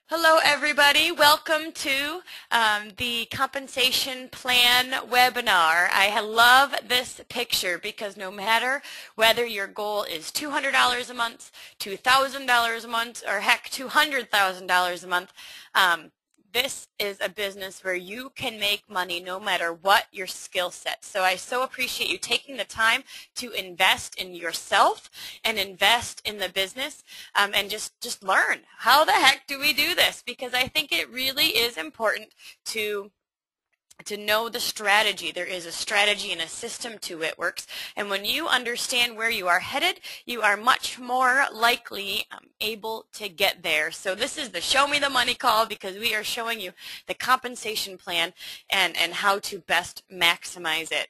Hello everybody, welcome to the compensation plan webinar. I love this picture because no matter whether your goal is $200 a month, $2,000 a month, or heck $200,000 a month, this is a business where you can make money no matter what your skill set. So I so appreciate you taking the time to invest in yourself and invest in the business and just learn how the heck do we do this, because I think it really is important to know the strategy. There is a strategy and a system to it works, and when you understand where you are headed, you are much more likely able to get there. So this is the Show Me the Money call, because we are showing you the compensation plan and how to best maximize it.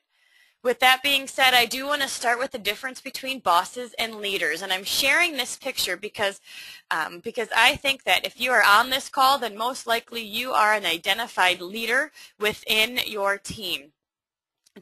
With that being said, I do want to start with the difference between bosses and leaders, and I'm sharing this picture because I think that if you are on this call, then most likely you are an identified leader within your team.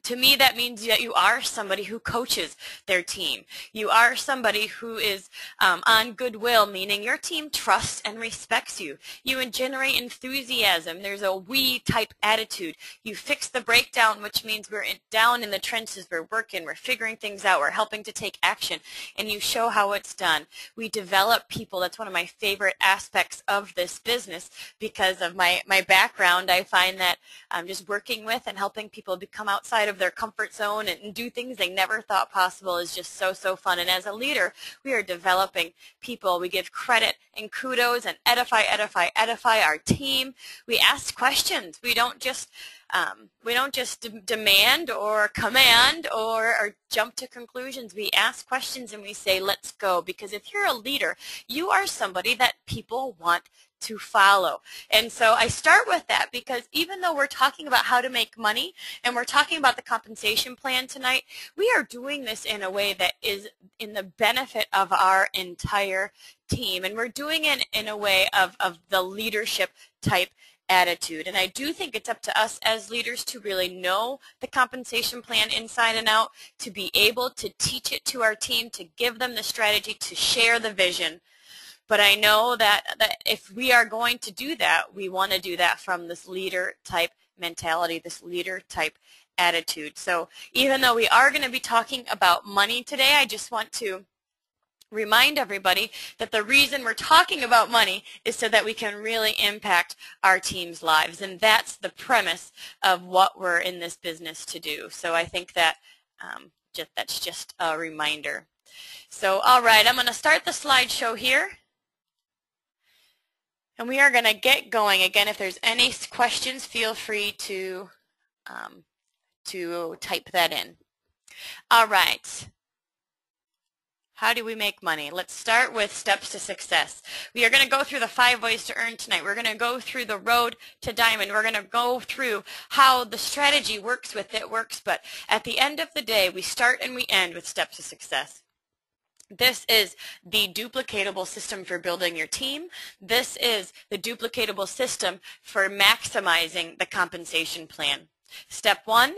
To me, that means that you are somebody who coaches their team. You are somebody who is on goodwill, meaning your team trusts and respects you. You generate enthusiasm. There's a we type attitude. You fix the breakdown, which means we're down in the trenches. We're working. We're figuring things out. We're helping to take action. And you show how it's done. We develop people. That's one of my favorite aspects of this business because of my background. I find that just working with and helping people become outside of their comfort zone and do things they never thought possible is just so fun. And as a leader, we are developing people. We give credit and kudos and edify our team. We ask questions. We don't just demand or command or jump to conclusions. We ask questions and we say, let's go. Because if you're a leader, you are somebody that people want to follow. And so I start with that because even though we're talking about how to make money and we're talking about the compensation plan tonight, we are doing this in a way that is in the benefit of our entire team. And we're doing it in a way of the leadership type attitude. And I do think it's up to us as leaders to really know the compensation plan inside and out, to be able to teach it to our team, to give them the strategy, to share the vision. But I know that if we are going to do that, we want to do that from this leader type mentality, this leader type attitude. So even though we are going to be talking about money today, I just want to remind everybody that the reason we're talking about money is so that we can really impact our team's lives. And that's the premise of what we're in this business to do. So I think that that's just a reminder. So all right, I'm going to start the slideshow here. And we are going to get going. Again, if there's any questions, feel free to type that in. All right. How do we make money? Let's start with steps to success. We are going to go through the 5 ways to earn tonight. We're going to go through the road to diamond. We're going to go through how the strategy works with it works. But at the end of the day, we start and we end with steps to success. This is the duplicatable system for building your team. This is the duplicatable system for maximizing the compensation plan. Step 1,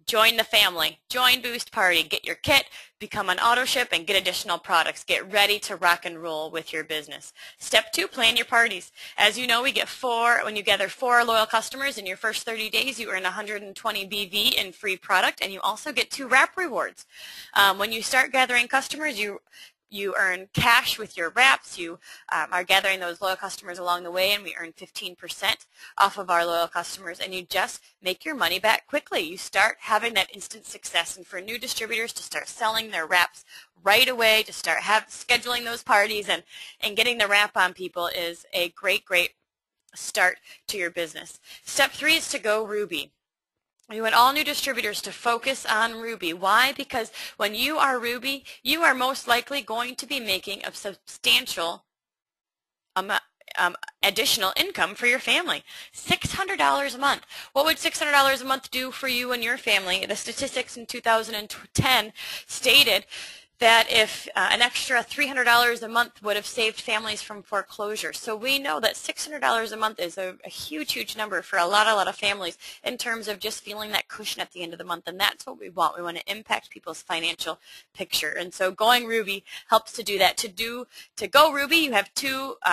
join the family. Join Boost Party. Get your kit, become an auto ship, and get additional products. Get ready to rock and roll with your business. Step 2, plan your parties. As you know, we get when you gather 4 loyal customers in your first 30 days, you earn 120 BV in free product, and you also get 2 wrap rewards. When you start gathering customers, you earn cash with your wraps. You are gathering those loyal customers along the way, and we earn 15% off of our loyal customers, and you just make your money back quickly. You start having that instant success, and for new distributors to start selling their wraps right away, to start scheduling those parties and getting the wrap on people is a great start to your business. Step 3 is to go Ruby. We want all new distributors to focus on Ruby. Why? Because when you are Ruby, you are most likely going to be making a substantial additional income for your family. $600 a month. What would $600 a month do for you and your family? The statistics in 2010 stated that if an extra $300 a month would have saved families from foreclosure. So we know that $600 a month is a huge, huge number for a lot of families in terms of just feeling that cushion at the end of the month, and that's what we want. We want to impact people's financial picture, and so Going Ruby helps to do that. To go Ruby, you have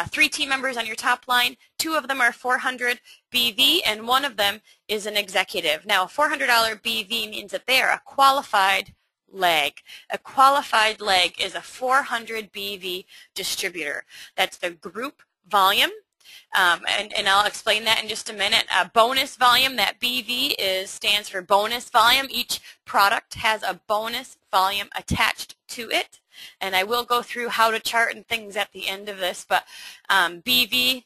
three team members on your top line. 2 of them are 400 BV, and 1 of them is an executive. Now, a $400 BV means that they are a qualified leg. A qualified leg is a 400 BV distributor. That's the group volume, and I'll explain that in just a minute. Bonus volume, that BV stands for bonus volume. Each product has a bonus volume attached to it, and I will go through how to chart and things at the end of this, but BV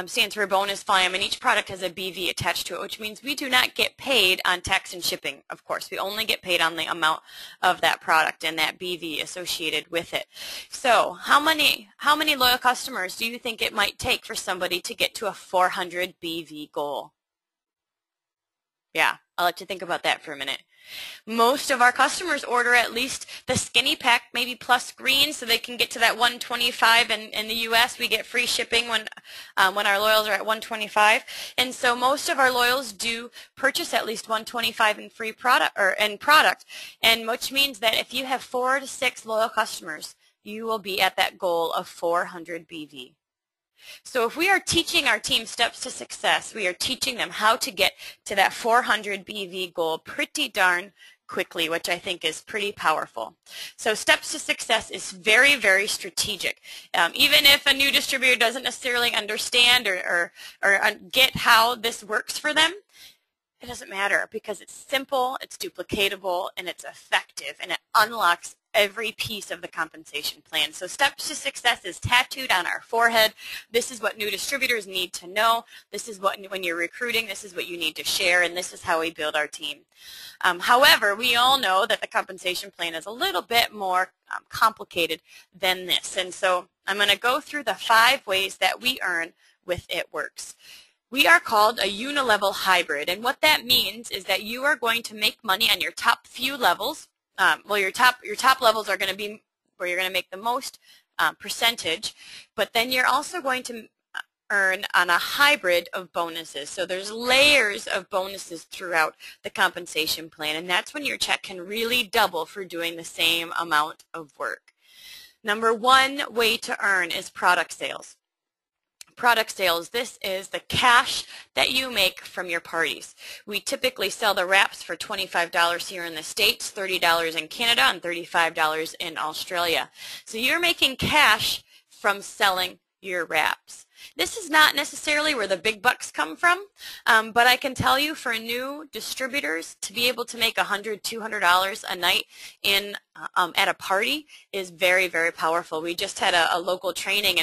stands for bonus volume, and each product has a BV attached to it, which means we do not get paid on tax and shipping, of course. We only get paid on the amount of that product and that BV associated with it. So how many loyal customers do you think it might take for somebody to get to a 400 BV goal? Yeah, I'll let you think about that for a minute. Most of our customers order at least the skinny pack, maybe plus green, so they can get to that 125. In the U.S., we get free shipping when our loyals are at 125. And so most of our loyals do purchase at least 125 in free product and which means that if you have 4 to 6 loyal customers, you will be at that goal of 400 BV. So if we are teaching our team steps to success, we are teaching them how to get to that 400 BV goal pretty darn quickly, which I think is pretty powerful. So steps to success is very, very strategic. Even if a new distributor doesn't necessarily understand or get how this works for them, it doesn't matter because it's simple, it's duplicatable, and it's effective, and it unlocks every piece of the compensation plan. So steps to success is tattooed on our forehead. This is what new distributors need to know. This is what, when you're recruiting, this is what you need to share, and this is how we build our team. However, we all know that the compensation plan is a little bit more complicated than this, and so I'm going to go through the 5 ways that we earn with It Works. We are called a unilevel hybrid, and what that means is that you are going to make money on your top few levels. Well, your top levels are going to be where you're going to make the most percentage, but then you're also going to earn on a hybrid of bonuses. So there's layers of bonuses throughout the compensation plan, and that's when your check can really double for doing the same amount of work. Number 1 way to earn is product sales. Product sales, this is the cash that you make from your parties. We typically sell the wraps for $25 here in the States, $30 in Canada, and $35 in Australia. So you're making cash from selling your wraps. This is not necessarily where the big bucks come from, but I can tell you for new distributors to be able to make $100, $200 a night at a party is very, very powerful. We just had a local training,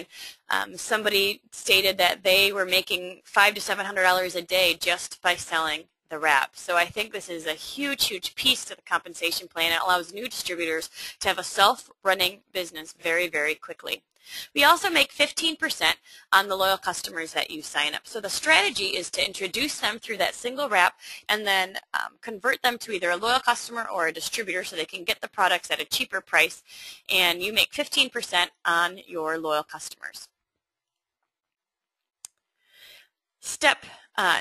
and somebody stated that they were making $500 to $700 a day just by selling the wrap. So I think this is a huge, huge piece to the compensation plan. It allows new distributors to have a self-running business very, very quickly. We also make 15% on the loyal customers that you sign up. So the strategy is to introduce them through that single wrap and then convert them to either a loyal customer or a distributor so they can get the products at a cheaper price, and you make 15% on your loyal customers. Step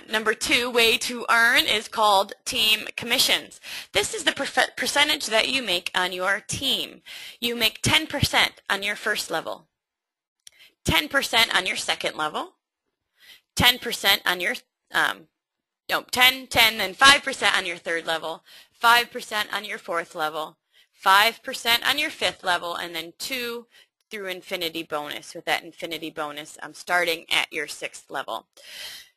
number 2 way to earn is called team commissions. This is the percentage that you make on your team. You make 10% on your first level, 10% on your second level, 10% on your 10, then 5% on your third level, 5% on your fourth level, 5% on your fifth level, and then 2 through infinity bonus, with that infinity bonus starting at your 6th level.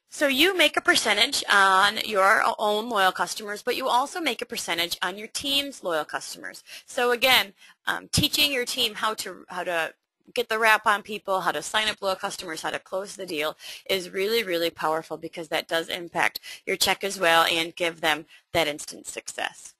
So you make a percentage on your own loyal customers, but you also make a percentage on your team's loyal customers. So again, teaching your team how to get the wrap on people, how to sign up loyal customers, how to close the deal is really, really powerful because that does impact your check as well and give them that instant success.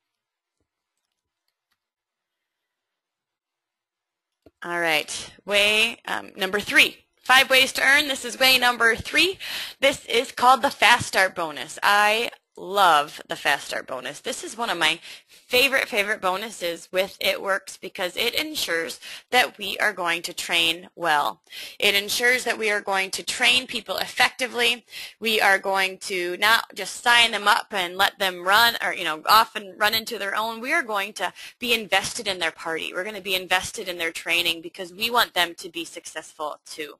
All right, way number 3. 5 ways to earn. This is way number 3. This is called the Fast Start bonus. I love the Fast Start bonus. This is one of my favorite bonuses with It Works because it ensures that we are going to train well. It ensures that we are going to train people effectively. We are going to not just sign them up and let them run or, off and run into their own. We are going to be invested in their party. We're going to be invested in their training because we want them to be successful too.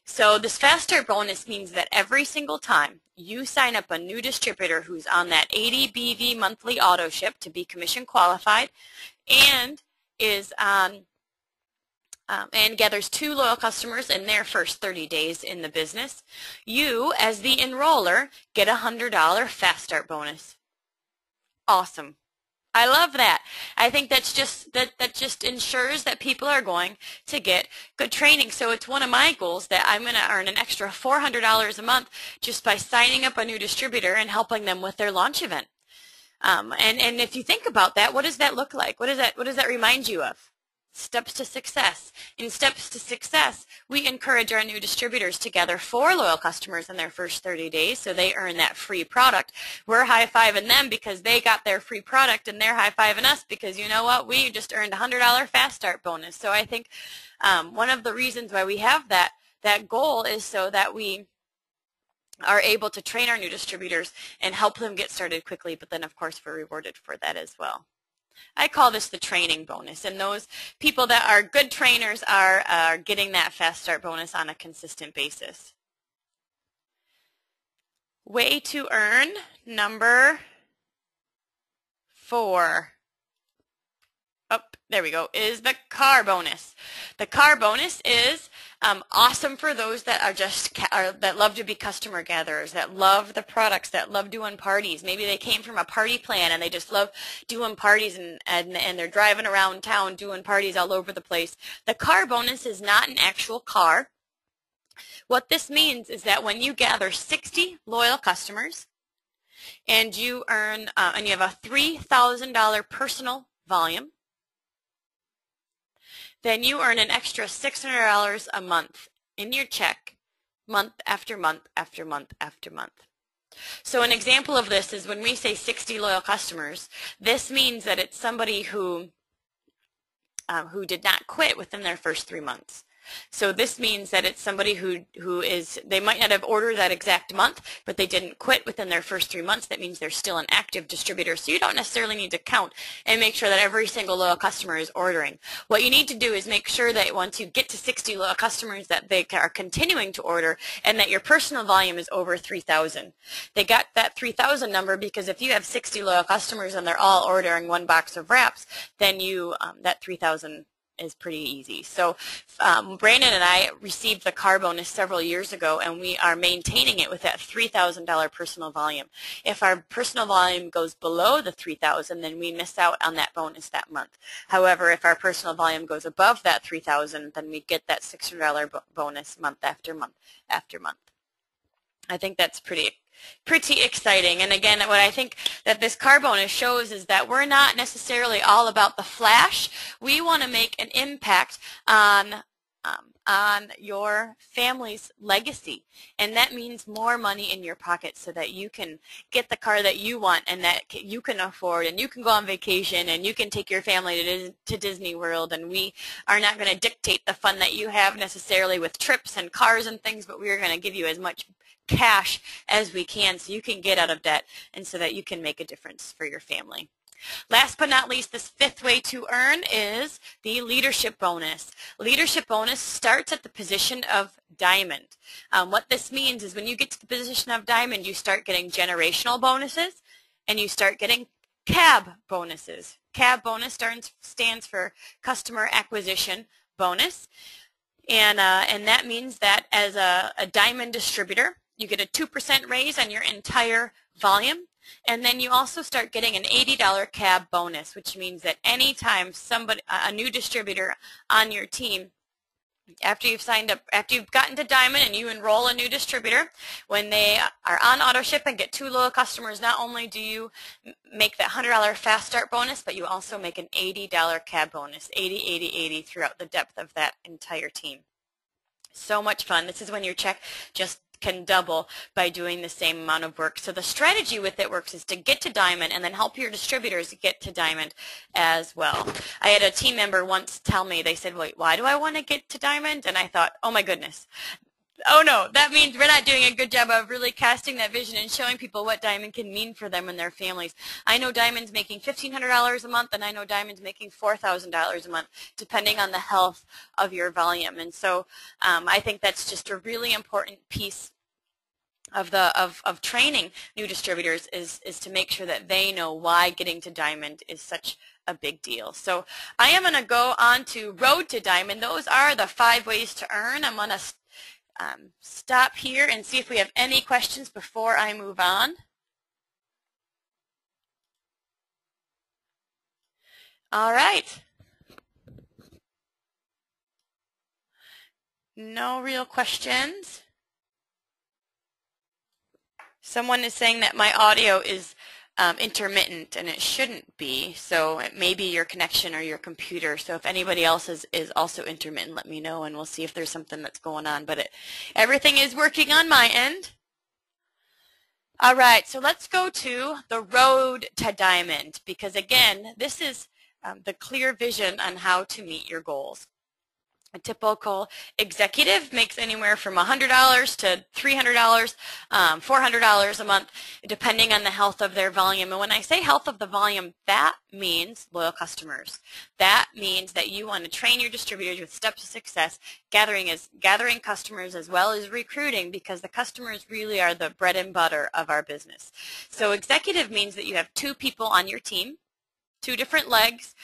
So this Fast Start bonus means that every single time you sign up a new distributor who's on that 80 BV monthly auto ship to be commission qualified and is on and gathers 2 loyal customers in their first 30 days in the business, you as the enroller get a $100 Fast Start bonus. Awesome. I love that. I think that just ensures that people are going to get good training. So it's one of my goals that I'm going to earn an extra $400 a month just by signing up a new distributor and helping them with their launch event. And if you think about that, what does that look like? What does that remind you of? Steps to success. In Steps to Success, we encourage our new distributors to gather 4 loyal customers in their first 30 days so they earn that free product. We're high-fiving them because they got their free product, and they're high-fiving us because, you know what, we just earned a $100 Fast Start bonus. So I think one of the reasons why we have that goal is so that we are able to train our new distributors and help them get started quickly, but then, of course, we're rewarded for that as well. I call this the training bonus, and those people that are good trainers are getting that Fast Start bonus on a consistent basis. Way to earn number 4. Oh, there we go, is the car bonus. The car bonus is awesome for those that that love to be customer gatherers, that love the products, that love doing parties. Maybe they came from a party plan and they just love doing parties and they're driving around town doing parties all over the place. The car bonus is not an actual car. What this means is that when you gather 60 loyal customers and you earn and you have a $3,000 personal volume, then you earn an extra $600 a month in your check, month after month after month after month. So an example of this is when we say 60 loyal customers, this means that it's somebody who did not quit within their first 3 months. So this means that it's somebody who they might not have ordered that exact month, but they didn't quit within their first 3 months. That means they're still an active distributor. So you don't necessarily need to count and make sure that every single loyal customer is ordering. What you need to do is make sure that once you get to 60 loyal customers that they are continuing to order and that your personal volume is over 3,000. They got that 3,000 number because if you have 60 loyal customers and they're all ordering 1 box of wraps, then that 3,000 is pretty easy. So Brandon and I received the car bonus several years ago, and we are maintaining it with that $3,000 personal volume. If our personal volume goes below the $3,000, then we miss out on that bonus that month. However, if our personal volume goes above that $3,000, then we get that $600 bonus month after month after month. I think that's pretty exciting. And again, what I think that this car bonus shows is that we're not necessarily all about the flash. We want to make an impact on your family's legacy, and that means more money in your pocket so that you can get the car that you want and that you can afford, and you can go on vacation and you can take your family to Disney World, and we are not going to dictate the fun that you have necessarily with trips and cars and things, but we are going to give you as much cash as we can so you can get out of debt and so that you can make a difference for your family. Last but not least, this 5th way to earn is the leadership bonus. Leadership bonus starts at the position of diamond. What this means is when you get to the position of diamond, you start getting generational bonuses and you start getting CAB bonuses. CAB bonus stands for customer acquisition bonus, and that means that as a diamond distributor, you get a 2% raise on your entire volume, and then you also start getting an $80 CAB bonus, which means that anytime a new distributor on your team, after you've signed up, after you've gotten to diamond and you enroll a new distributor, when they are on auto ship and get 2 loyal customers, not only do you make that $100 Fast Start bonus, but you also make an $80 CAB bonus, 80, 80, 80 throughout the depth of that entire team. So much fun. This is when your check just can double by doing the same amount of work. So the strategy with It Works is to get to diamond and then help your distributors get to diamond as well. I had a team member once tell me, they said, wait, why do I want to get to diamond? And I thought, oh my goodness. Oh no, that means we're not doing a good job of really casting that vision and showing people what diamond can mean for them and their families. I know diamond's making $1,500 a month, and I know diamond's making $4,000 a month, depending on the health of your volume. And so I think that's just a really important piece of training new distributors is to make sure that they know why getting to diamond is such a big deal. So I am going to go on to Road to Diamond. Those are the 5 ways to earn. I'm going to stop here and see if we have any questions before I move on. All right. No real questions. Someone is saying that my audio is intermittent, and it shouldn't be, so it may be your connection or your computer. So if anybody else is also intermittent, let me know, and we'll see if there's something that's going on. But everything is working on my end. All right, so let's go to the road to diamond, because again, this is the clear vision on how to meet your goals. A typical executive makes anywhere from $100 to $300, $400 a month, depending on the health of their volume. And when I say health of the volume, that means loyal customers. That means that you want to train your distributors with steps to success, gathering customers as well as recruiting, because the customers really are the bread and butter of our business. So executive means that you have 2 people on your team, 2 different legs,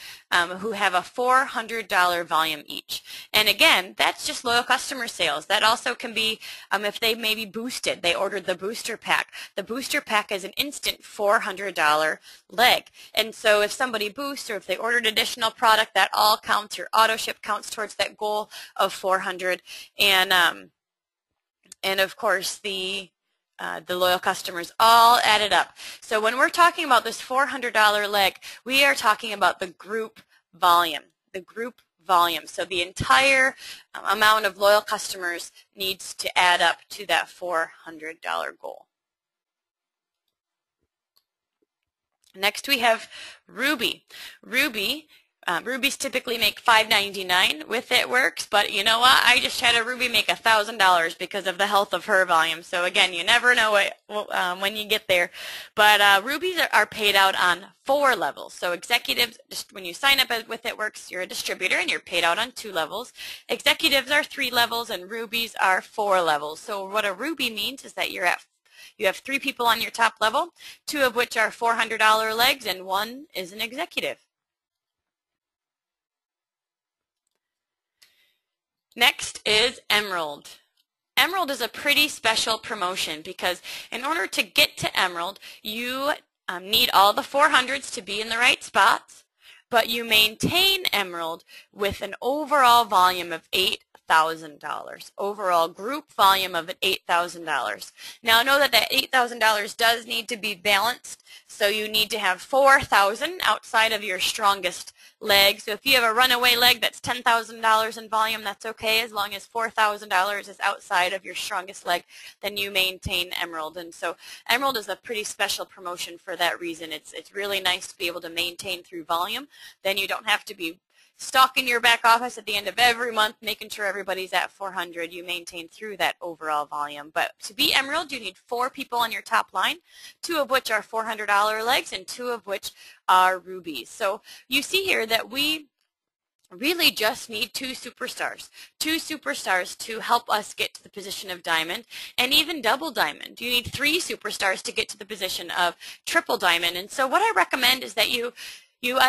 who have a $400 volume each. And again, that's just loyal customer sales. That also can be if they maybe boosted, they ordered the booster pack. The booster pack is an instant $400 leg. And so if somebody boosts, or if they ordered additional product, that all counts. Your auto ship counts towards that goal of 400. And of course the loyal customers all added up. So when we're talking about this $400 leg, we are talking about the group volume. The group volume. So the entire amount of loyal customers needs to add up to that $400 goal. Next we have Ruby. Rubies typically make $5.99 with It Works, but you know what? I just had a Ruby make $1,000 because of the health of her volume. So again, you never know when you get there. But Rubies are paid out on 4 levels. So executives, just when you sign up with It Works, you're a distributor and you're paid out on 2 levels. Executives are 3 levels and Rubies are 4 levels. So what a Ruby means is that you have 3 people on your top level, 2 of which are $400 legs and 1 is an executive. Next is Emerald. Emerald is a pretty special promotion because in order to get to Emerald, you need all the 400s to be in the right spots, but you maintain Emerald with an overall volume of $8,000, overall group volume of $8,000. Now know that $8,000 does need to be balanced, so you need to have 4,000 outside of your strongest leg. So if you have a runaway leg that's $10,000 in volume, that's okay, as long as $4,000 is outside of your strongest leg, then you maintain Emerald. And so Emerald is a pretty special promotion for that reason. It's really nice to be able to maintain through volume. Then you don't have to be stalking your back office at the end of every month, making sure everybody's at 400. You maintain through that overall volume. But to be Emerald, you need 4 people on your top line, 2 of which are $400 legs and 2 of which are Rubies. So you see here that we really just need 2 superstars to help us get to the position of diamond and even double diamond. You need 3 superstars to get to the position of triple diamond. And so what I recommend is that you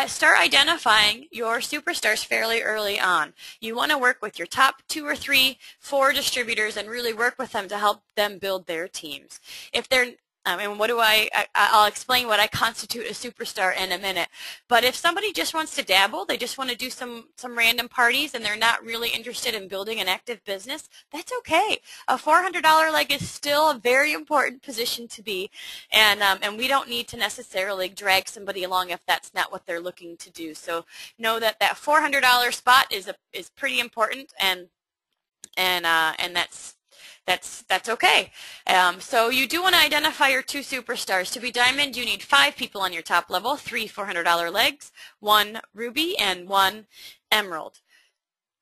start identifying your superstars fairly early on. You want to work with your top 2 or 3, 4 distributors and really work with them to help them build their teams. If they're and what do I'll explain what I constitute a superstar in a minute. But if somebody just wants to dabble, they just want to do some random parties and they're not really interested in building an active business, that's okay. A $400 leg is still a very important position to be, and we don't need to necessarily drag somebody along if that's not what they're looking to do. So know that that $400 spot is pretty important, and that's okay. So you do want to identify your 2 superstars. To be diamond, you need 5 people on your top level, 3 $400 legs, 1 ruby, and 1 emerald.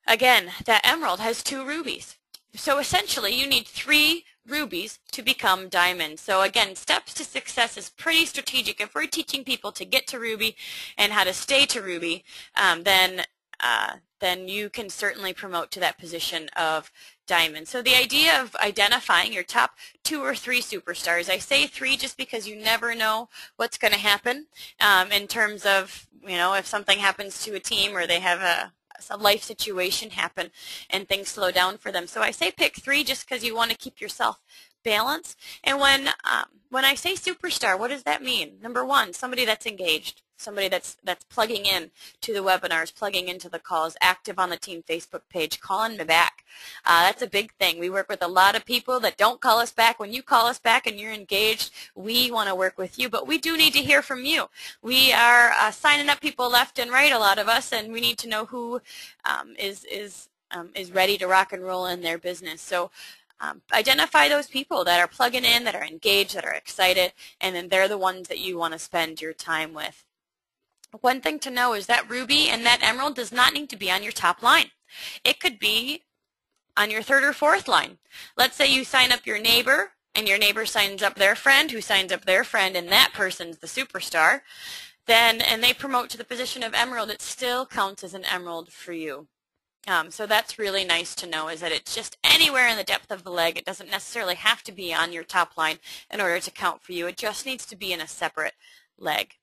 Again, that emerald has 2 rubies. So essentially, you need 3 rubies to become diamond. So again, steps to success is pretty strategic. If we're teaching people to get to ruby and how to stay to ruby, then you can certainly promote to that position of diamond. So the idea of identifying your top 2 or 3 superstars, I say 3 just because you never know what's going to happen in terms of, if something happens to a team or they have a life situation happen and things slow down for them. So I say pick 3 just because you want to keep yourself balanced. And when I say superstar, what does that mean? Number 1, somebody that's engaged, somebody that's plugging in to the webinars, plugging into the calls, active on the team Facebook page, calling me back. That's a big thing. We work with a lot of people that don't call us back. When you call us back and you're engaged, we want to work with you, but we do need to hear from you. We are signing up people left and right, a lot of us, and we need to know who is ready to rock and roll in their business. So identify those people that are plugging in, that are engaged, that are excited, and then they're the ones that you want to spend your time with. One thing to know is that ruby and that emerald does not need to be on your top line. It could be on your 3rd or 4th line. Let's say you sign up your neighbor, and your neighbor signs up their friend, who signs up their friend, and that person's the superstar. And they promote to the position of emerald. It still counts as an emerald for you. So that's really nice to know, is that it's just anywhere in the depth of the leg. It doesn't necessarily have to be on your top line in order to count for you. It just needs to be in a separate leg.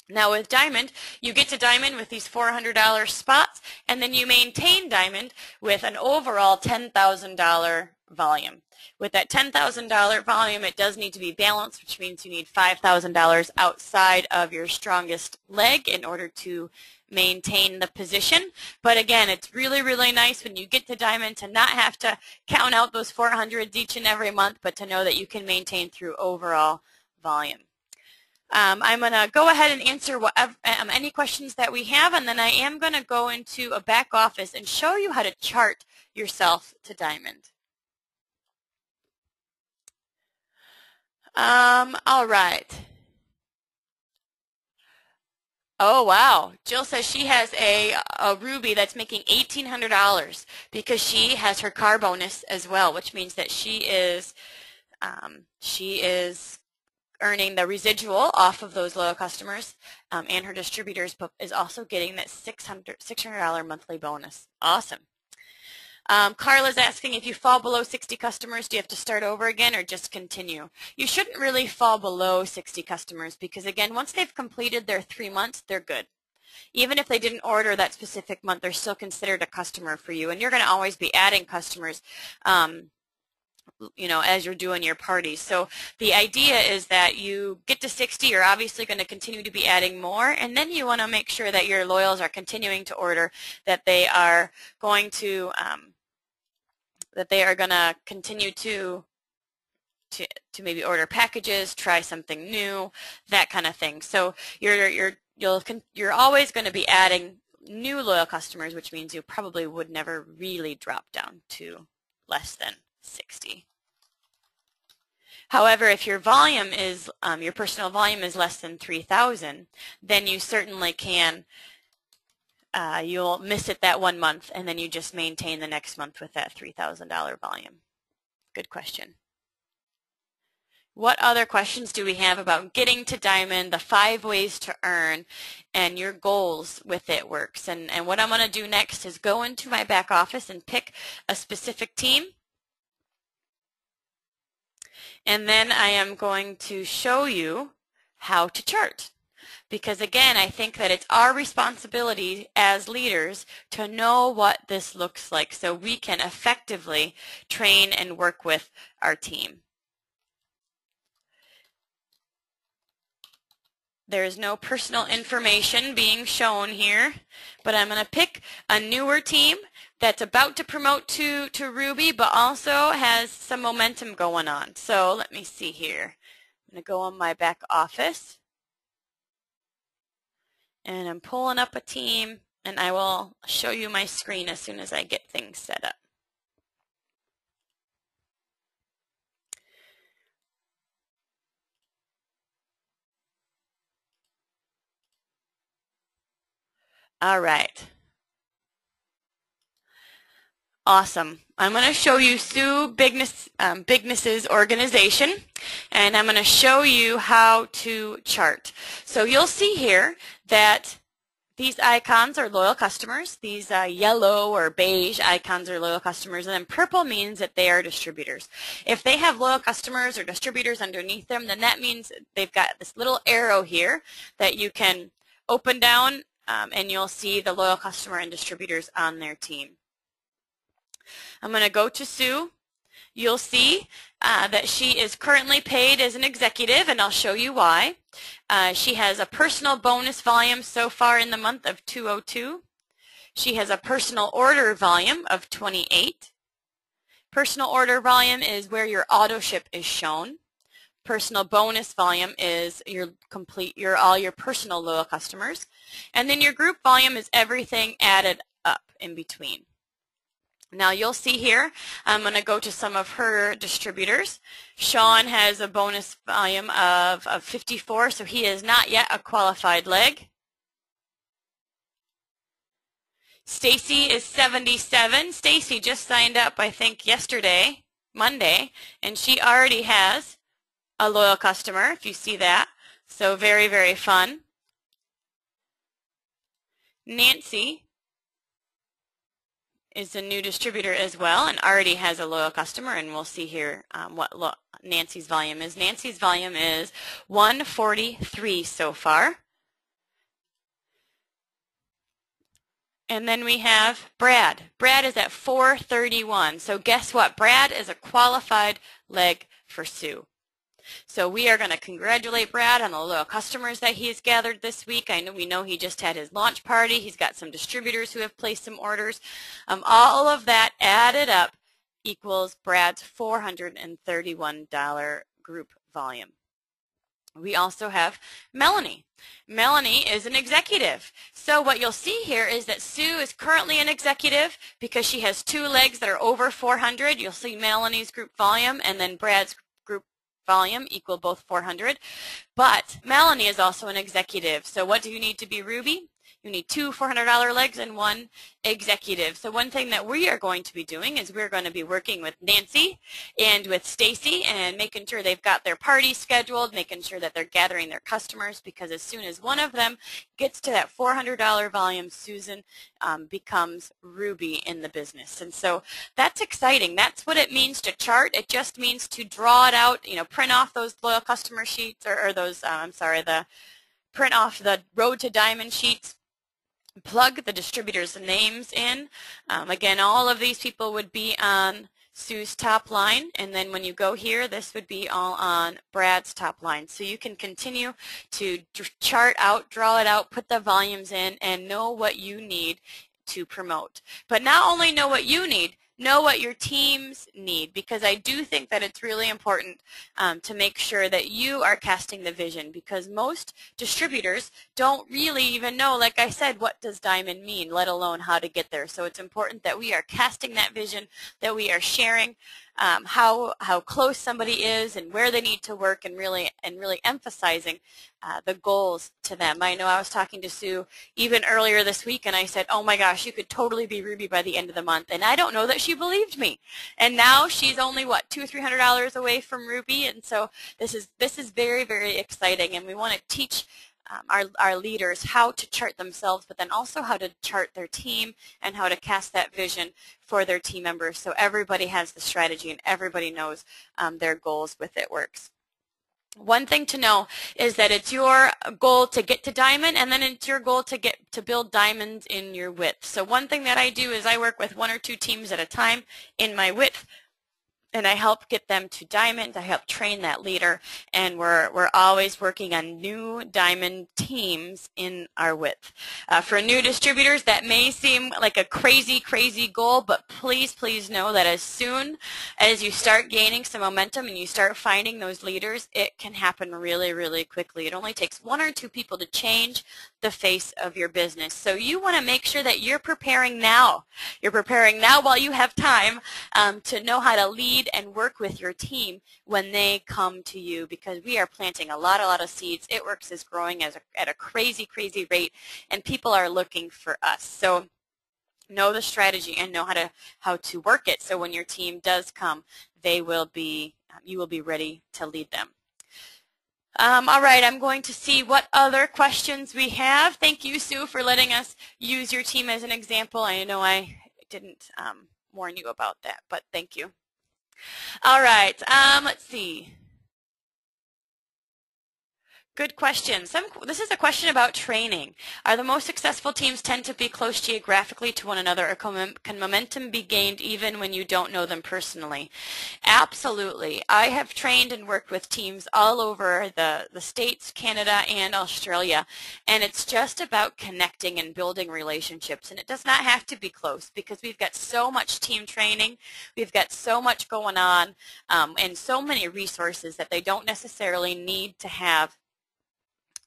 Now with diamond, you get to diamond with these $400 spots, and then you maintain diamond with an overall $10,000 volume. With that $10,000 volume, it does need to be balanced, which means you need $5,000 outside of your strongest leg in order to maintain the position. But again, it's really, really nice when you get to diamond to not have to count out those 400s each and every month, but to know that you can maintain through overall volume. I'm going to go ahead and answer any questions that we have, and then I am going to go into a back office and show you how to chart yourself to diamond. All right. Oh, wow. Jill says she has a ruby that's making $1,800 because she has her car bonus as well, which means that she is earning the residual off of those loyal customers, and her distributors is also getting that $600 monthly bonus. Awesome. Carla's asking, if you fall below 60 customers, do you have to start over again or just continue? You shouldn't really fall below 60 customers because, again, once they've completed their 3 months, they're good. Even if they didn't order that specific month, they're still considered a customer for you, and you're going to always be adding customers as you're doing your parties. So the idea is that you get to 60, you're obviously going to continue to be adding more, and then you want to make sure that your loyals are continuing to order, that they are going to continue to maybe order packages, try something new, that kind of thing. So you're always going to be adding new loyal customers, which means you probably would never really drop down to less than 60. However, if your volume is your personal volume is less than 3,000, then you certainly can. You'll miss it that 1 month, and then you just maintain the next month with that $3,000 volume. Good question. What other questions do we have about getting to diamond, the 5 ways to earn, and your goals with it works? And what I'm going to do next is go into my back office and pick a specific team. And then I am going to show you how to chart. Because again, I think that it's our responsibility as leaders to know what this looks like so we can effectively train and work with our team. There is no personal information being shown here, but I'm going to pick a newer team that's about to promote to Ruby, but also has some momentum going on. So let me see here. I'm going to go on my back office, and I'm pulling up a team, and I will show you my screen as soon as I get things set up. All right. Awesome. I'm going to show you Sue BigMRS Organization, and I'm going to show you how to chart. So you'll see here that these icons are loyal customers. These yellow or beige icons are loyal customers, and then purple means that they are distributors. If they have loyal customers or distributors underneath them, then that means they've got this little arrow here that you can open down, and you'll see the loyal customer and distributors on their team. I'm going to go to Sue. You'll see that she is currently paid as an executive, and I'll show you why. She has a personal bonus volume so far in the month of 202. She has a personal order volume of 28. Personal order volume is where your auto ship is shown. Personal bonus volume is all your personal loyal customers. And then your group volume is everything added up in between. Now you'll see here, I'm going to go to some of her distributors. Sean has a bonus volume of 54, so he is not yet a qualified leg. Stacy is 77. Stacy just signed up, I think, yesterday, Monday, and she already has a loyal customer, if you see that. So very, very fun. Nancy is a new distributor as well and already has a loyal customer, and we'll see here what Nancy's volume is. Nancy's volume is 143 so far. And then we have Brad. Brad is at 431. So guess what? Brad is a qualified leg for Sue. So we are going to congratulate Brad on the loyal customers that he has gathered this week. We know he just had his launch party. He's got some distributors who have placed some orders. All of that added up equals Brad's $431 group volume. We also have Melanie. Melanie is an executive. So what you'll see here is that Sue is currently an executive because she has 2 legs that are over 400. You'll see Melanie's group volume and then Brad's group volume equal both 400. But Melanie is also an executive. So what do you need to be Ruby? You need 2 $400 legs and 1 executive. So one thing that we are going to be doing is we're going to be working with Nancy and with Stacy and making sure they've got their parties scheduled, making sure that they're gathering their customers, because as soon as one of them gets to that $400 volume, Susan becomes Ruby in the business. And so that's exciting. That's what it means to chart. It just means to draw it out, print off those loyal customer sheets or those, print off the Road to Diamond sheets. Plug the distributors' names in. Again, all of these people would be on Sue's top line, and then when you go here, this would be all on Brad's top line. So you can continue to chart out, draw it out, put the volumes in, and know what you need to promote. But not only know what you need, know what your teams need, because I do think that it's really important to make sure that you are casting the vision, because most distributors don't really even know, like I said, what does diamond mean, let alone how to get there. So it's important that we are casting that vision, that we are sharing how close somebody is and where they need to work, and really emphasizing the goals to them. I know I was talking to Sue even earlier this week, and I said, oh my gosh, you could totally be Ruby by the end of the month, and I don't know that she believed me. And now she's only what, $200 or $300 away from Ruby, and so this is very, very exciting, and we want to teach our leaders how to chart themselves, but then also how to chart their team and how to cast that vision for their team members, so everybody has the strategy and everybody knows their goals with it works. One thing to know is that it's your goal to get to diamond, and then it's your goal to build diamonds in your width. So one thing that I do is I work with 1 or 2 teams at a time in my width, and I help get them to diamond. I help train that leader, and we're always working on new diamond teams in our width. For new distributors, that may seem like a crazy goal, but please know that as soon as you start gaining some momentum and you start finding those leaders, it can happen really quickly. It only takes 1 or 2 people to change the face of your business. So you want to make sure that you're preparing now. You're preparing now while you have time to know how to lead and work with your team when they come to you, because we are planting a lot of seeds. ItWorks is growing at a crazy rate, and people are looking for us. So know the strategy and know how to work it, so when your team does come, you will be ready to lead them. All right, I'm going to see what other questions we have. Thank you, Sue, for letting us use your team as an example. I know I didn't warn you about that, but thank you. All right, let's see. Good question. This is a question about training. Are the most successful teams tend to be close geographically to one another, or can momentum be gained even when you don't know them personally? Absolutely. I have trained and worked with teams all over the States, Canada, and Australia, and it's just about connecting and building relationships, and it does not have to be close, because we've got so much team training, we've got so much going on, and so many resources that they don't necessarily need to have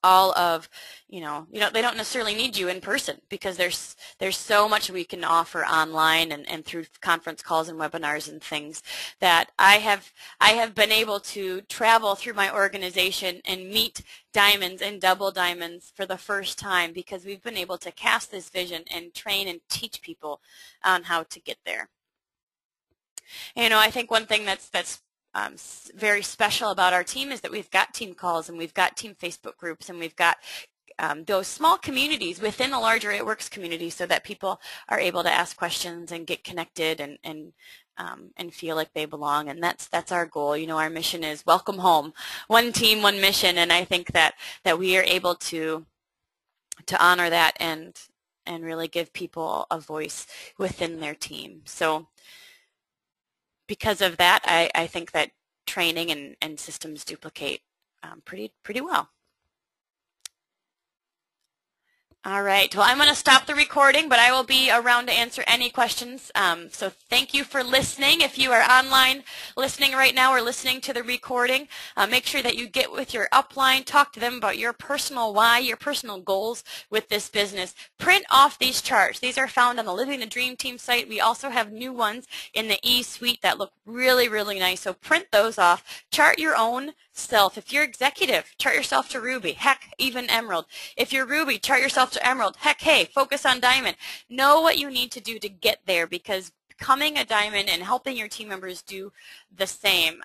all of, they don't necessarily need you in person, because there's so much we can offer online and through conference calls and webinars and things, that I have been able to travel through my organization and meet diamonds and double diamonds for the first time, because we've been able to cast this vision and train and teach people on how to get there. I think one thing that's very special about our team is that we've got team calls, and we've got team Facebook groups, and we've got those small communities within the larger ItWorks community, so that people are able to ask questions and get connected and feel like they belong. And that's our goal. Our mission is welcome home, one team, one mission, and I think that we are able to honor that and really give people a voice within their team. So because of that, I think that training and systems duplicate pretty well. All right, well, I'm going to stop the recording, but I will be around to answer any questions. So thank you for listening. If you are online listening right now or listening to the recording, make sure that you get with your upline, talk to them about your personal why, your personal goals with this business. Print off these charts. These are found on the Living the Dream Team site. We also have new ones in the eSuite that look really nice. So print those off. Chart your own self. If you're executive, chart yourself to Ruby. Heck, even Emerald. If you're Ruby, chart yourself to Emerald. Heck, hey, focus on Diamond. Know what you need to do to get there, because becoming a Diamond and helping your team members do the same